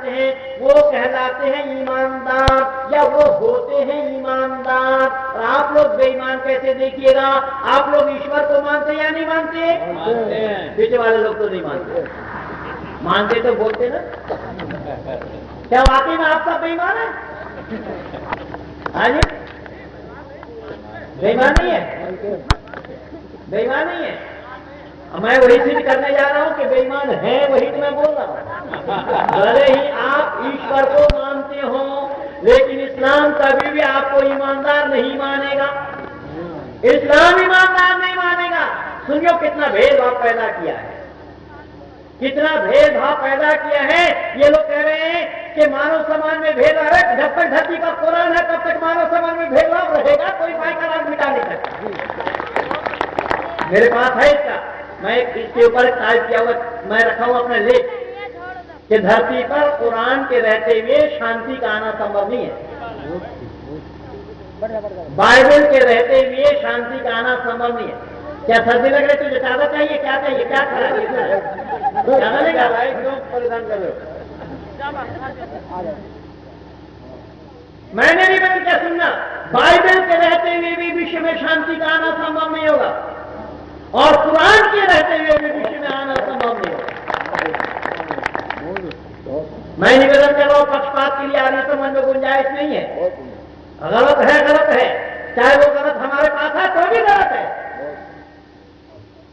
जाते हैं वो कहलाते हैं ईमानदार, या वो होते हैं ईमानदार। और आप लोग बेईमान कैसे देखिएगा, आप लोग ईश्वर को मानते या नहीं मानते? पीछे वाले लोग तो नहीं मानते, मानते तो बोलते ना। क्या वाकई में आप सब बेईमान है? हाँ जी, बेईमान नहीं है, बेईमान नहीं है। मैं वही सिद्ध करने जा रहा हूं कि बेईमान है, वही तो मैं बोल रहा हूं। भले ही आप ईश्वर को मानते हो, लेकिन इस्लाम कभी भी आपको ईमानदार नहीं मानेगा। इस्लाम ईमानदार नहीं मानेगा। सुनियो कितना भेदभाव पैदा किया है, कितना भेदभाव पैदा किया है। ये लोग कह रहे हैं कि मानव समाज में भेदभाव है, जब तक धरती पर कुरान है तब तक मानव समाज में भेदभाव रहेगा, कोई माई का नाम मिटा नहीं सकता। मेरे पास है इसका, मैं इसके ऊपर टाइप किया हुआ मैं रखा हूं अपने लेख कि धरती पर कुरान के रहते हुए शांति का आना संभव नहीं है। बाइबल के रहते हुए शांति का आना संभव नहीं है। क्या सर्दी लग रही, तुझे ज्यादा चाहिए, क्या चाहिए, क्या खा रहा है, ज्यादा नहीं खा रहा है, क्यों परेशान कर रहे हो? मैंने नहीं बता क्या सुनना, बाइबल के रहते हुए भी विश्व में शांति का आना संभव नहीं होगा, और कुरान के रहते हुए भी विश्व में आना संभव नहीं होगा। मैं निवेदन कर रहा हूं, पक्षपात के लिए आने तो मन में गुंजाइश नहीं है। गलत है, गलत है, चाहे वो गलत हमारे पास है तो भी गलत है,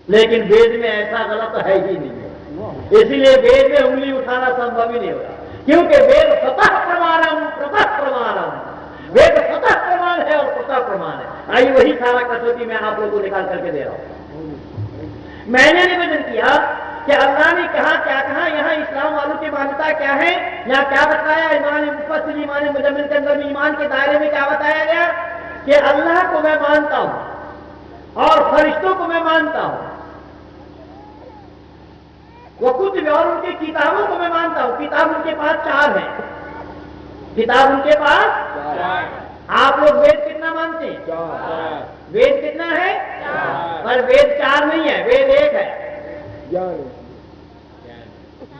लेकिन वेद में ऐसा गलत है ही नहीं है। इसीलिए वेद में उंगली उठाना संभव ही नहीं होगा, क्योंकि वेद स्वतः प्रमाणम प्रतः प्रमाणम, वेद स्वतः प्रमाण है और स्वतः प्रमाण है। आइए वही सारा कसौटी मैं आप लोगों को निकाल करके दे रहा हूं। मैंने निवेदन किया कि अल्लाह ने कहा, क्या कहा, यहाँ इस्लाम वालों की मान्यता क्या है, यहाँ क्या बताया, ईमान मुफस्सिल ईमान मुजम्मिल के अंदर ईमान के दायरे में क्या बताया गया कि अल्लाह को मैं मानता हूं और फरिश्तों को मैं मानता हूं, वो कुछ और उनकी किताबों को मैं मानता हूं। किताब उनके पास 4 है, किताब उनके पास। आप लोग वेद कितना मानते हैं? 4। वेद कितना है? 4। पर वेद 4 नहीं है, वेद 1 है।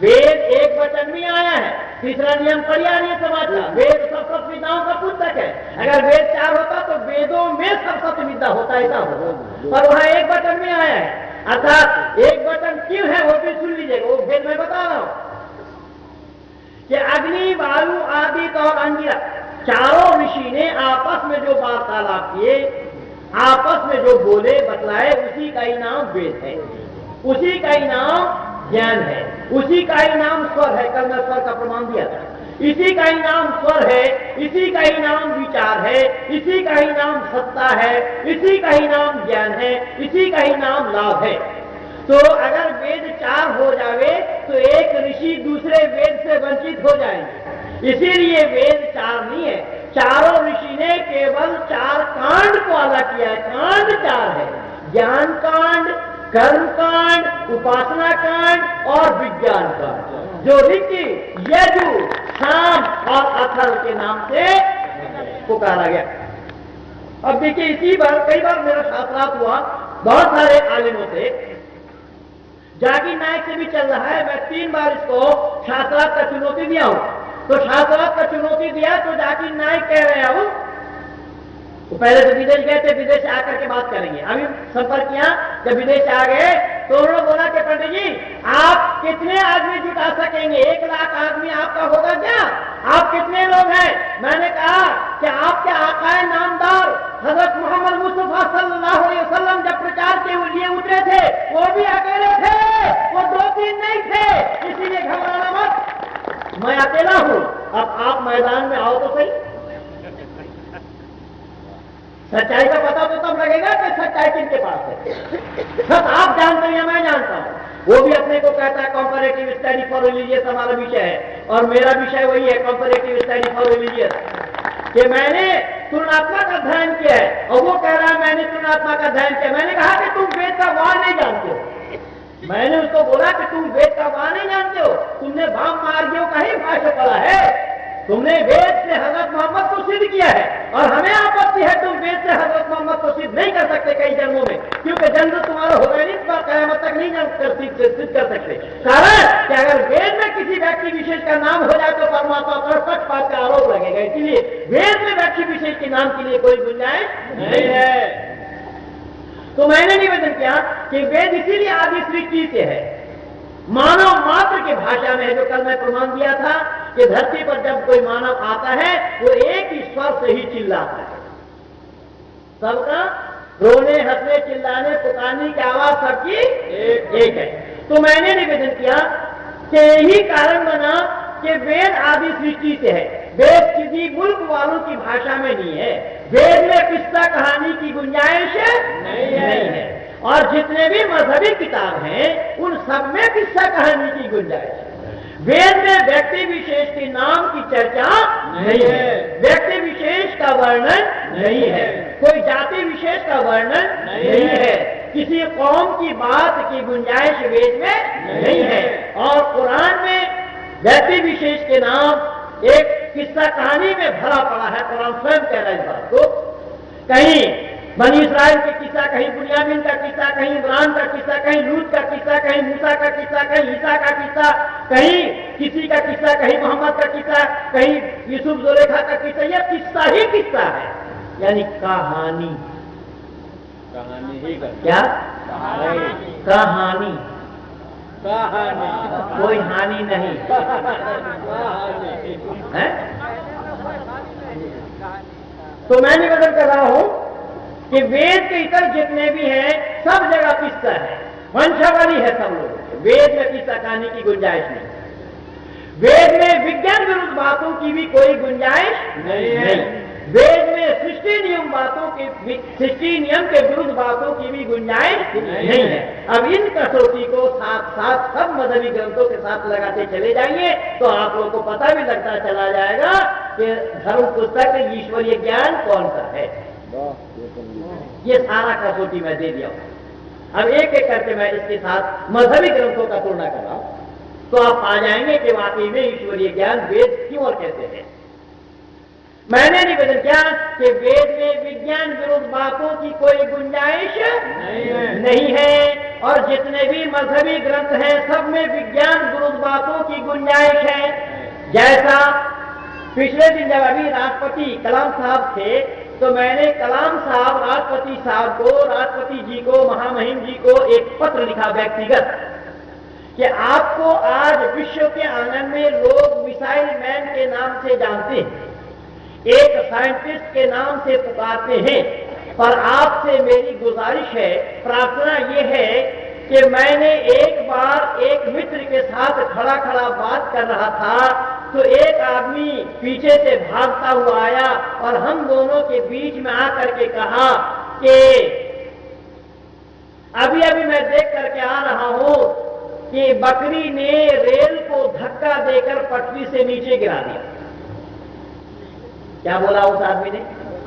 वेद एक वचन में आया है। तीसरा नियम पढ़िया नहीं समाजता, वेद सब विद्याओं का पुस्तक है। अगर वेद 4 होता तो वेदों में सब विद्या होता, ऐसा हो, पर वहां एक वचन में आया है। अर्थात एक वचन क्यों है वो भी सुन लीजिएगा, वो भेद मैं बता रहा हूं कि अग्नि, वायु, आदित्य और अंगिरा, चारों ऋषि ने आपस में जो वार्तालाप किए, आपस में जो बोले बतलाए, उसी का ही नाम वेद है, उसी का ही नाम ज्ञान है, उसी का ही नाम स्वर है। कल मैं स्वर का प्रमाण दिया था। इसी का ही नाम स्वर है, इसी का ही नाम विचार है, इसी का ही नाम सत्ता है, इसी का ही नाम ज्ञान है, इसी का ही नाम लाभ है। तो अगर वेद 4 हो जावे तो एक ऋषि दूसरे वेद से वंचित हो जाएंगे। इसीलिए वेद 4 नहीं है, चारों ऋषि ने केवल 4 कांड को अलग किया है। कांड 4 है, ज्ञान कांड, कर्म कांड, उपासना कांड और विज्ञान कांड, जो ऋषि, यजु, साम और अथर्व के नाम से पुकारा गया। अब देखिए, इसी बार कई बार मेरा शास्त्रार्थ हुआ बहुत सारे आलिमों से, जाकिर नायक से भी चल रहा है। मैं 3 बार इसको शास्त्रार्थ का चुनौती दिया हूं। तो शास्त्रार्थ का चुनौती दिया तो जाकिर नायक कह रहे हैं, वो पहले तो विदेश गए थे, विदेश से आकर के बात करेंगे। अभी संपर्क किया, जब विदेश से आ गए तो उन्होंने बोला कि पंडित जी आप कितने आदमी जुटा सकेंगे, 1 लाख आदमी आपका होगा क्या, आप कितने लोग हैं? मैंने कहा कि आपके आकाए नामदार हजरत मोहम्मद मुस्तफा सल्लल्लाहु अलैहि वसल्लम जब प्रचार के लिए उतरे थे वो भी अकेले थे, वो 2-3 नहीं थे, इसीलिए घबराना मत, मैं अकेला हूं। अब आप मैदान में आओ तो सही। सच्चाई का पता तो तब लगेगा कि सच्चाई किनके पास है। सब आप जानते हैं, मैं जानता हूं। वो भी अपने को कहता है कंपैरेटिव स्टडी फॉर रिलीजियस हमारा विषय है, और मेरा विषय वही है, कंपैरेटिव स्टडी फॉर रिलीजियस, कि मैंने तुलनात्मक अध्ययन किया है, और वो कह रहा है मैंने तुलनात्मक अध्ययन किया। मैंने कहा कि तुम वेद का वार नहीं जानते हो। मैंने उसको बोला कि तुम वेद का वार नहीं जानते हो, तुमने वाम मार्गियों का ही भाष्य पढ़ा है, तुमने वेद से हजरत मोहम्मद को सिद्ध किया है और हमें आपत्ति है तुम वेद से हजरत मोहम्मद को सिद्ध नहीं कर सकते कई जन्मों में, क्योंकि जन्म तुम्हारा होगा नहीं, पर कयामत तक नहीं सिद्ध कर सकते। कारण कि अगर वेद में किसी व्यक्ति विशेष का नाम हो जाए तो परमात्मा पर पक्षपात का आरोप लगेगा, इसलिए वेद में व्यक्ति विशेष के नाम के लिए कोई गुंजाइश नहीं है। तो मैंने निवेदन किया कि वेद इसीलिए आदि सृष्टि से है, मानव मात्र की भाषा में है, जो कल मैं प्रमाण दिया था कि धरती पर जब कोई मानव आता है वो एक ही स्वर से ही चिल्लाता है, सबका रोने हंसने चिल्लाने पुकारने की आवाज सबकी एक है। तो मैंने निवेदन किया कि यही कारण बना कि वेद आदि सृष्टि से है, वेद किसी मुल्क वालों की भाषा में नहीं है, वेद में किस्सा कहानी की गुंजाइश नहीं है। और जितने भी मजहबी किताब हैं उन सब में किस्सा कहानी की गुंजाइश है। वेद में व्यक्ति विशेष के नाम की चर्चा नहीं है, व्यक्ति विशेष का वर्णन नहीं है, कोई जाति विशेष का वर्णन नहीं है, किसी कौम की बात की गुंजाइश वेद में नहीं है। और कुरान में व्यक्ति विशेष के नाम एक किस्सा कहानी में भरा पड़ा है, कुरान स्वयं कह रहा है इस बात को। कहीं बनी इस्राइल के किस्सा, कहीं बुनियामिन का किस्सा, कहीं इमरान का किस्सा, कहीं लूत का किस्सा, कहीं मूसा का किस्सा, कहीं ईसा का किस्सा, कहीं किसी का किस्सा, कहीं मोहम्मद का किस्सा, कहीं यूसुफ जुलेखा का किस्सा। यह किस्सा ही किस्सा है, यानी कहानी। कहानी ही क्या कहानी कोई हानि नहीं है। तो मैं निवेदन कर रहा हूं कि वेद के इतर जितने भी हैं सब जगह किस्सा है, वंशावली है सब लोग। वेद में किस्सा कहानी की गुंजाइश नहीं, वेद में विज्ञान विरुद्ध बातों की भी कोई गुंजाइश नहीं। वेद में सृष्टि नियम सृष्टि नियम के विरुद्ध बातों की भी गुंजाइश नहीं है। अब इन कसौटी को साथ साथ सब मजहबी ग्रंथों के साथ लगाते चले जाएंगे तो आप लोगों को पता भी लगता चला जाएगा कि धर्म पुस्तक ईश्वरीय ज्ञान कौन सा है। ये सारा कसौटी मैं दे दिया हूं। अब एक एक करके मैं इसके साथ मजहबी ग्रंथों का तुलना कर रहा हूं तो आप आ जाएंगे कि वाकई में ईश्वरीय ज्ञान वेद क्यों और कैसे है। मैंने निवेदन किया कि वेद में विज्ञान विरुद्ध बातों की कोई गुंजाइश नहीं है और जितने भी मजहबी ग्रंथ हैं सब में विज्ञान विरुद्ध बातों की गुंजाइश है। जैसा पिछले दिन जब अभी राष्ट्रपति कलाम साहब थे तो मैंने कलाम साहब राष्ट्रपति साहब को, राष्ट्रपति जी को, महामहिम जी को एक पत्र लिखा व्यक्तिगत कि आपको आज विश्व के आंगन में लोग मिसाइल मैन के नाम से जानते हैं, एक साइंटिस्ट के नाम से पुकारते हैं, पर आपसे मेरी गुजारिश है, प्रार्थना ये है कि मैंने एक बार एक मित्र के साथ खड़ा खड़ा बात कर रहा था तो एक आदमी पीछे से भागता हुआ आया और हम दोनों के बीच में आकर के कहा कि अभी अभी मैं देख करके आ रहा हूं कि बकरी ने रेल को धक्का देकर पटरी से नीचे गिरा दिया। क्या बोला उस आदमी ने?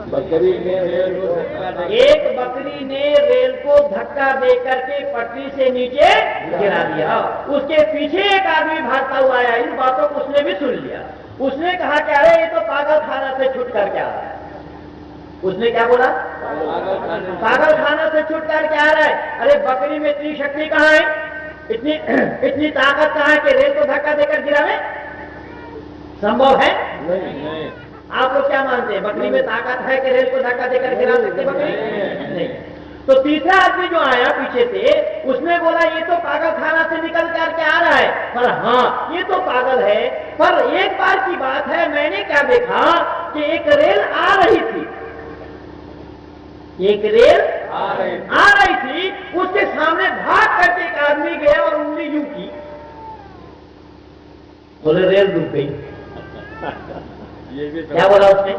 बकरी ने रेल को धक्का दे, एक बकरी ने रेल को धक्का देकर के पटरी से नीचे गिरा दिया। उसके पीछे एक आदमी भागता हुआ आया, इन बातों को उसने भी सुन लिया। उसने कहा कि अरे ये तो पागल खाना से छूट करके आ रहा है। उसने क्या बोला? पागल खाना से छूट करके आ रहा है। अरे बकरी में इतनी शक्ति कहाँ है, इतनी ताकत कहाँ है कि रेल को धक्का देकर गिरावे? संभव है? नहीं। आप लोग क्या मानते हैं, बकरी में ताकत है कि रेल को धक्का देकर गिरा सकते बकरी? नहीं। तो तीसरा आदमी जो आया पीछे से उसने बोला ये तो पागल खाना से निकल करके आ रहा है, पर हाँ ये तो पागल है। पर एक बार की बात है, मैंने क्या देखा कि एक रेल आ रही थी, एक रेल आ रही थी, उसके सामने भाग करके एक आदमी गया और उंगली यूं की, बोले रेल रुक गई। क्या बोला उसने?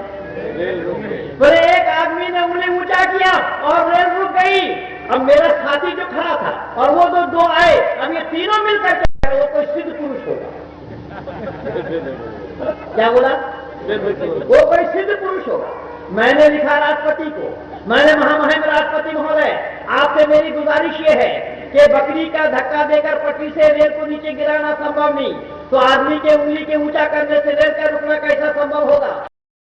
रेल रुक गई। बोले एक आदमी ने उंगली ऊंचा किया और रेल रुक गई। अब मेरा साथी जो खड़ा था और वो दो आए, अब ये तीनों मिलकर के वो कोई सिद्ध पुरुष होगा। क्या बोला? वो कोई सिद्ध पुरुष होगा। मैंने लिखा राष्ट्रपति को, मैंने महामहिम राष्ट्रपति महोदय आपसे मेरी गुजारिश ये है कि बकरी का धक्का देकर पटरी से रेल को नीचे गिराना संभव नहीं, तो आदमी के उंगली के ऊंचा करने से रेल का रुकना कैसा संभव होगा?